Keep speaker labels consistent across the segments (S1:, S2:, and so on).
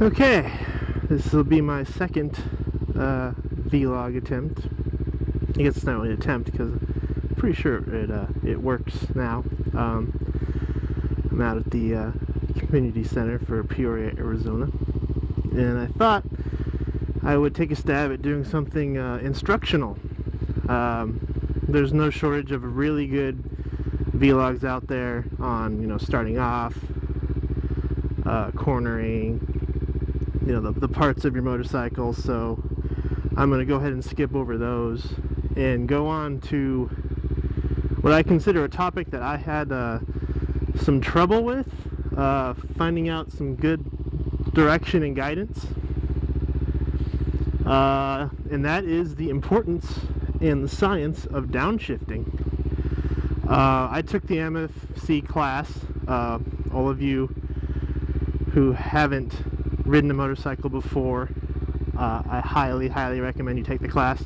S1: Okay, this will be my second vlog attempt. I guess it's not really an attempt because I'm pretty sure it works now. I'm out at the community center for Peoria, Arizona, and I thought I would take a stab at doing something instructional. There's no shortage of really good vlogs out there on, you know, starting off, cornering, you know, the parts of your motorcycle. So I'm going to go ahead and skip over those and go on to what I consider a topic that I had some trouble with finding out some good direction and guidance, and that is the importance and the science of downshifting. I took the MFC class. All of you who haven't ridden a motorcycle before, I highly recommend you take the class.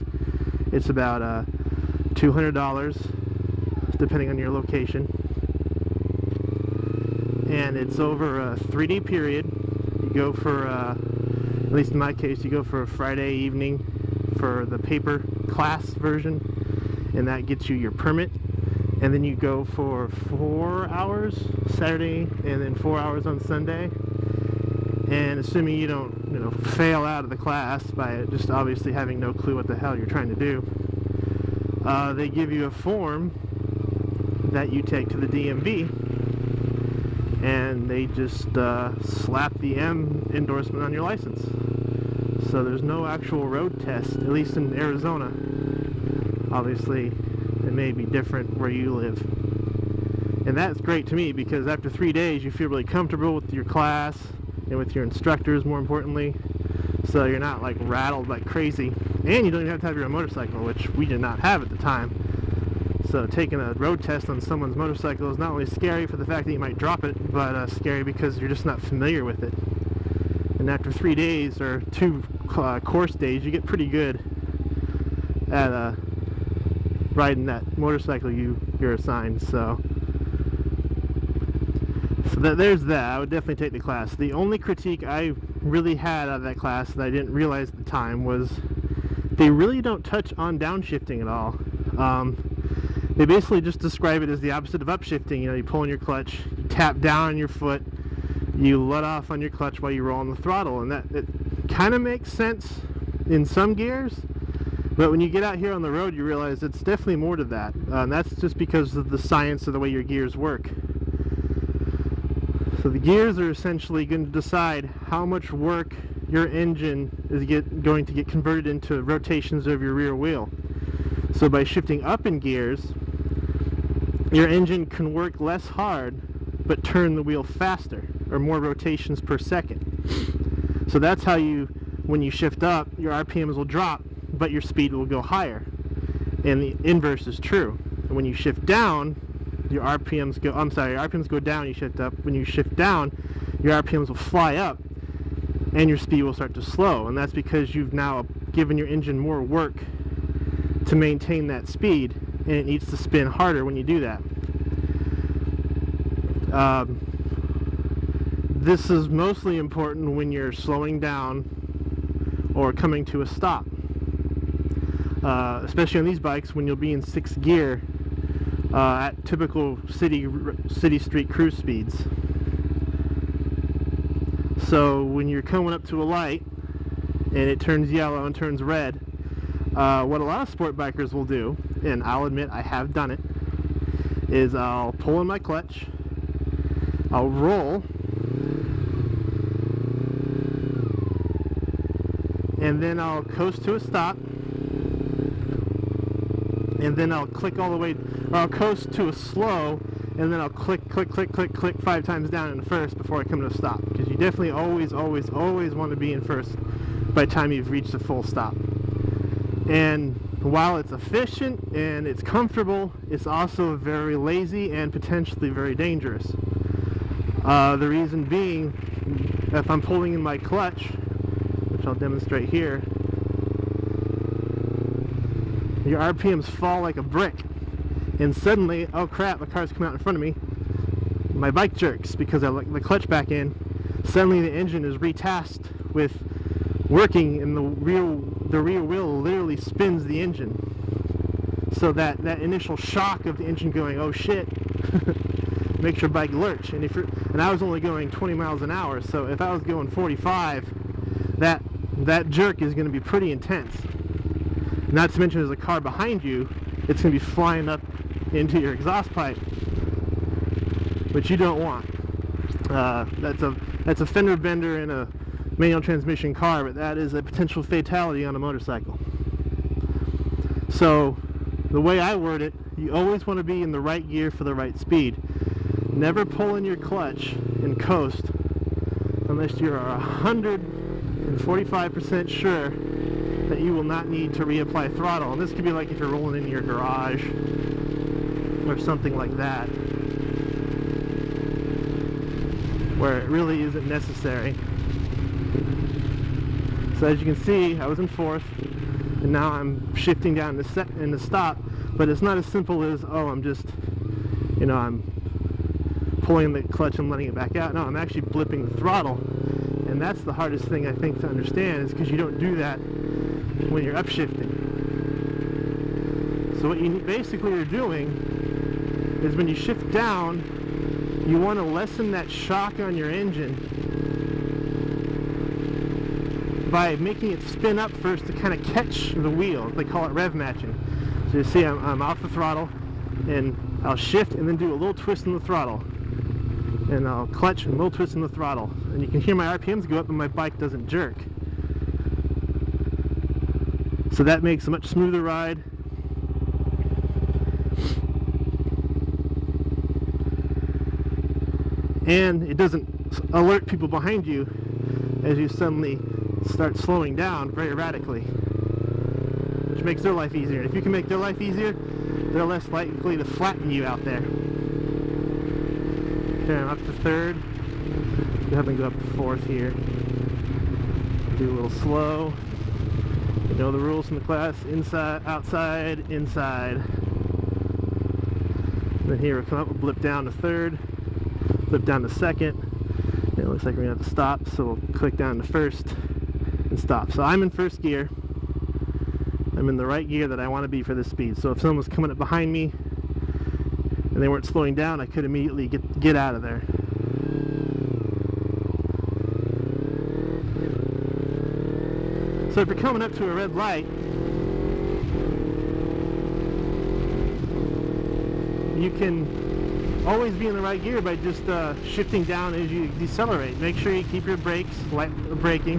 S1: It's about $200 depending on your location, and it's over a 3-day period. You go for at least in my case, you go for a Friday evening for the paper class version, and that gets you your permit, and then you go for 4 hours Saturday and then 4 hours on Sunday. And assuming you don't, you know, fail out of the class by just obviously having no clue what the hell you're trying to do, they give you a form that you take to the DMV, and they just slap the M endorsement on your license. So there's no actual road test, at least in Arizona. Obviously, it may be different where you live. And that's great to me, because after 3 days you feel really comfortable with your class and with your instructors, more importantly, so you're not like rattled like crazy, and you don't even have to have your own motorcycle, which we did not have at the time. So taking a road test on someone's motorcycle is not only scary for the fact that you might drop it, but scary because you're just not familiar with it. And after 3 days or 2 course days, you get pretty good at riding that motorcycle you're assigned. So there's that. I would definitely take the class. The only critique I really had out of that class that I didn't realize at the time was they really don't touch on downshifting at all. They basically just describe it as the opposite of upshifting. You know, you pull in your clutch, you tap down on your foot, you let off on your clutch while you roll on the throttle, and that it kind of makes sense in some gears, but when you get out here on the road you realize it's definitely more to that, and that's just because of the science of the way your gears work. So the gears are essentially going to decide how much work your engine is going to get converted into rotations of your rear wheel. So by shifting up in gears, your engine can work less hard but turn the wheel faster, or more rotations per second. So that's how when you shift up, your RPMs will drop but your speed will go higher, and the inverse is true. And when you shift down, your RPMs go down, you shift up. When you shift down, your RPMs will fly up and your speed will start to slow, and that's because you've now given your engine more work to maintain that speed, and it needs to spin harder when you do that. This is mostly important when you're slowing down or coming to a stop, especially on these bikes when you'll be in 6th gear at typical city street cruise speeds. So when you're coming up to a light and it turns yellow and turns red, what a lot of sport bikers will do, and I'll admit I have done it, is I'll pull in my clutch, I'll roll, and then I'll coast to a stop, and then I'll click all the way, or I'll coast to a slow, and then I'll click 5 times down in first before I come to a stop, because you definitely always want to be in first by the time you've reached a full stop. And while it's efficient and it's comfortable, it's also very lazy and potentially very dangerous. The reason being, if I'm pulling in my clutch, which I'll demonstrate here, your RPMs fall like a brick, and suddenly, oh crap, a car's coming out in front of me, my bike jerks because I let the clutch back in, suddenly the engine is retasked with working, and the rear wheel literally spins the engine. So that initial shock of the engine going, oh shit, makes your bike lurch. And I was only going 20 miles an hour, so if I was going 45, that jerk is going to be pretty intense. Not to mention, there's a car behind you, it's going to be flying up into your exhaust pipe, which you don't want. That's a fender bender in a manual transmission car, but that is a potential fatality on a motorcycle. So the way I word it, you always want to be in the right gear for the right speed. Never pull in your clutch and coast unless you're 145% sure that you will not need to reapply throttle. And this could be like if you're rolling into your garage or something like that, where it really isn't necessary. So as you can see, I was in fourth, and now I'm shifting down in the stop, but it's not as simple as, oh, I'm just, you know, I'm pulling the clutch and letting it back out. No, I'm actually blipping the throttle, and that's the hardest thing I think to understand, is because you don't do that when you're upshifting. So what you basically are doing is, when you shift down, you want to lessen that shock on your engine by making it spin up first to kind of catch the wheel. They call it rev matching. So you see I'm off the throttle, and I'll shift and then do a little twist in the throttle, and I'll clutch and a little twist in the throttle, and you can hear my RPMs go up and my bike doesn't jerk. So that makes a much smoother ride. And it doesn't alert people behind you as you suddenly start slowing down very radically, which makes their life easier. If you can make their life easier, they're less likely to flatten you out there. Okay, I'm up to third. Go ahead and go up to fourth here. Do a little slow. You know the rules from the class: inside, outside, inside. Then here we'll come up, we'll blip down to third, blip down to second. And it looks like we're gonna have to stop, so we'll click down to first and stop. So I'm in first gear. I'm in the right gear that I want to be for this speed. So if someone was coming up behind me and they weren't slowing down, I could immediately get out of there. So if you're coming up to a red light, you can always be in the right gear by just shifting down as you decelerate. Make sure you keep your brakes braking,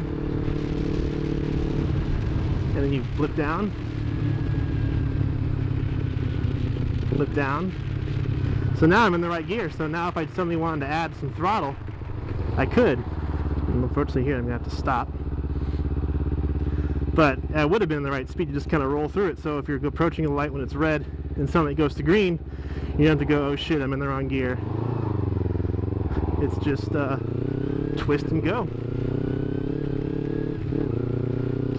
S1: and then you blip down, blip down. So now I'm in the right gear. So now if I suddenly wanted to add some throttle, I could. And unfortunately here I'm gonna have to stop. But I would have been in the right speed to just kind of roll through it. So if you're approaching a light when it's red and suddenly it goes to green, you don't have to go, oh shit, I'm in the wrong gear. It's just twist and go.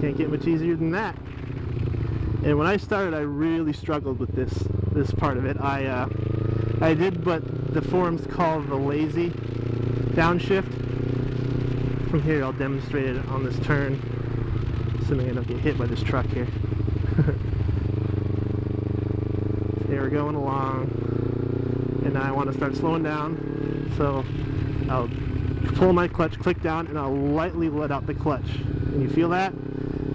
S1: Can't get much easier than that. And when I started, I really struggled with this part of it. I did what the forums call the lazy downshift. From here I'll demonstrate it on this turn, assuming I don't get hit by this truck here. So here we're going along, and now I want to start slowing down, so I'll pull my clutch, click down, and I'll lightly let out the clutch. And you feel that?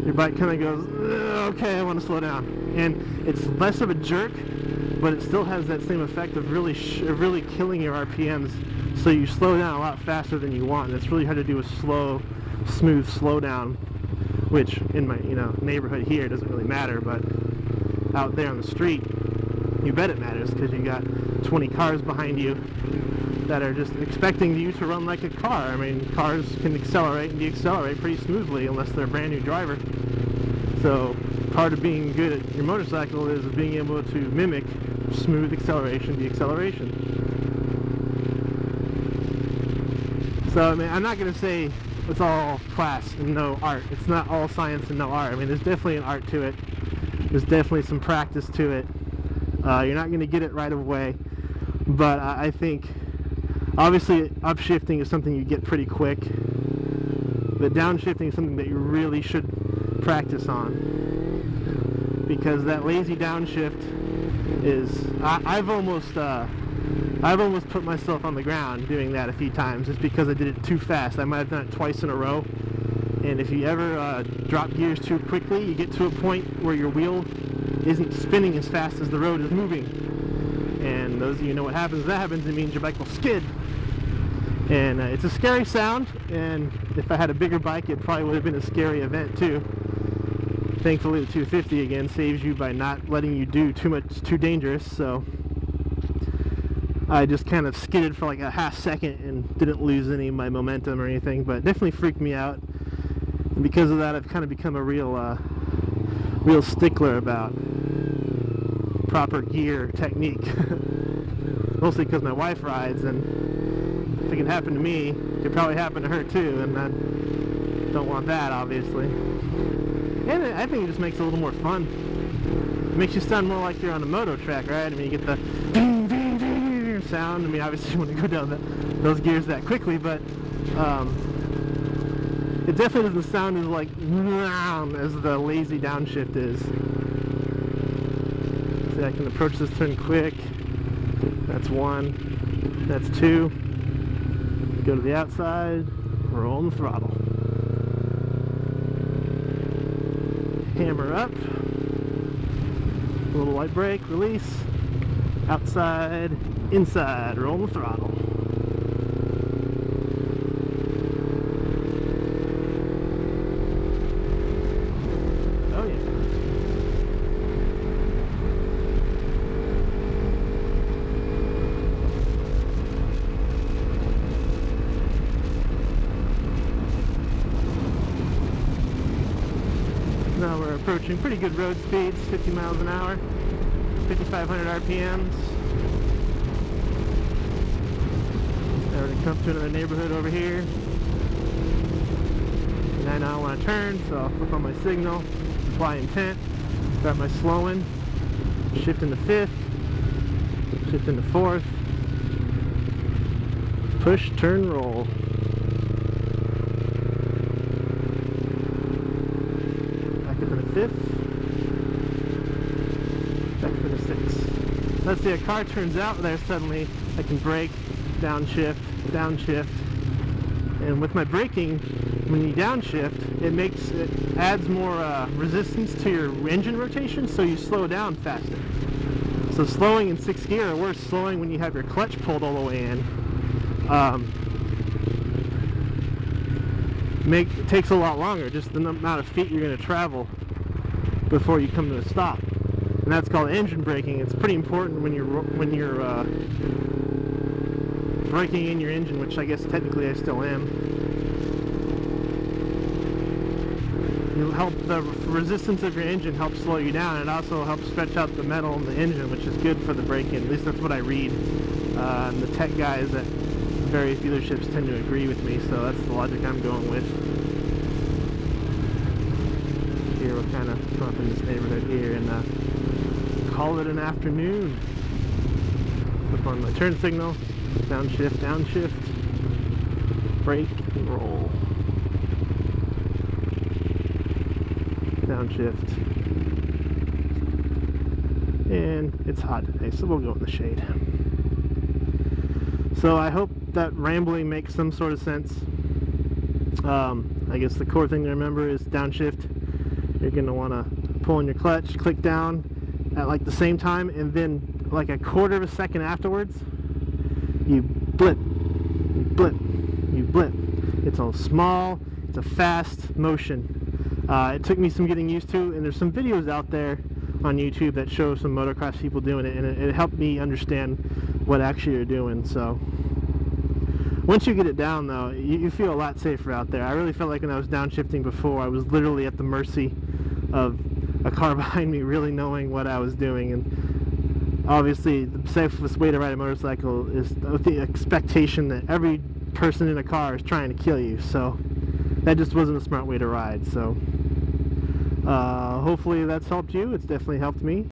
S1: Your bike kind of goes, okay, I want to slow down. And it's less of a jerk, but it still has that same effect of really killing your RPMs, so you slow down a lot faster than you want. And it's really hard to do a slow, smooth slowdown, which in my neighborhood here doesn't really matter, but out there on the street, you bet it matters, because you got 20 cars behind you that are just expecting you to run like a car. I mean, cars can accelerate and decelerate pretty smoothly unless they're a brand new driver. So part of being good at your motorcycle is being able to mimic smooth acceleration, deceleration. So I mean, I'm not going to say it's all class and no art. It's not all science and no art. I mean, there's definitely an art to it. There's definitely some practice to it. You're not going to get it right away, but I think Obviously, upshifting is something you get pretty quick, but downshifting is something that you really should practice on, because that lazy downshift is, I've almost put myself on the ground doing that a few times just because I did it too fast. I might have done it twice in a row, and if you ever drop gears too quickly, you get to a point where your wheel isn't spinning as fast as the road is moving, and those of you know what happens. That happens, it means your bike will skid, and it's a scary sound, and if I had a bigger bike it probably would have been a scary event too. Thankfully the 250 again saves you by not letting you do too dangerous, so I just kind of skidded for like a half second and didn't lose any of my momentum or anything, but it definitely freaked me out. And because of that, I've kind of become a real stickler about proper gear technique. Mostly because my wife rides, and if it can happen to me, it could probably happen to her too, and I don't want that, obviously. And I think it just makes it a little more fun. It makes you sound more like you're on a moto track, right? I mean, you get the ding, ding, ding sound. I mean, obviously you want to go down those gears that quickly, but it definitely doesn't sound as like as the lazy downshift is. See, I can approach this turn quick. That's one. That's two. Go to the outside. Roll on the throttle. Hammer up. A little light brake. Release. Outside. Inside. Roll on the throttle. Now we're approaching pretty good road speeds, 50 miles an hour, 5,500 RPMs. Now we're going to come to another neighborhood over here. And I now want to turn, so I'll flip on my signal, apply intent, start my slowing, shift into fifth, shift into fourth, push, turn, roll. Fifth, back to the sixth. Let's see, a car turns out there suddenly, I can brake, downshift, and with my braking, when you downshift, it adds more resistance to your engine rotation, so you slow down faster. So slowing in sixth gear, or worse, slowing when you have your clutch pulled all the way in, takes a lot longer, just the amount of feet you're going to travel before you come to a stop, and that's called engine braking. It's pretty important when you're braking in your engine, which I guess technically I still am. It'll help the resistance of your engine help slow you down, and it also helps stretch out the metal in the engine, which is good for the braking. At least that's what I read. And the tech guys at various dealerships tend to agree with me, so that's the logic I'm going with. Here we'll kind of come up in this neighborhood here and call it an afternoon. Flip on my turn signal, downshift, brake, and roll. Downshift. And it's hot today, so we'll go in the shade. So I hope that rambling makes some sort of sense. I guess the core thing to remember is downshift. You're going to want to pull on your clutch, click down at like the same time, and then like a quarter of a second afterwards, you blip, you blip, you blip. It's a small, it's a fast motion. It took me some getting used to, and there's some videos out there on YouTube that show some motocross people doing it, and it helped me understand what actually you're doing. So once you get it down though, you feel a lot safer out there. I really felt like when I was downshifting before, I was literally at the mercy of a car behind me really knowing what I was doing, and obviously the safest way to ride a motorcycle is with the expectation that every person in a car is trying to kill you, so that just wasn't a smart way to ride. So hopefully that's helped you. It's definitely helped me.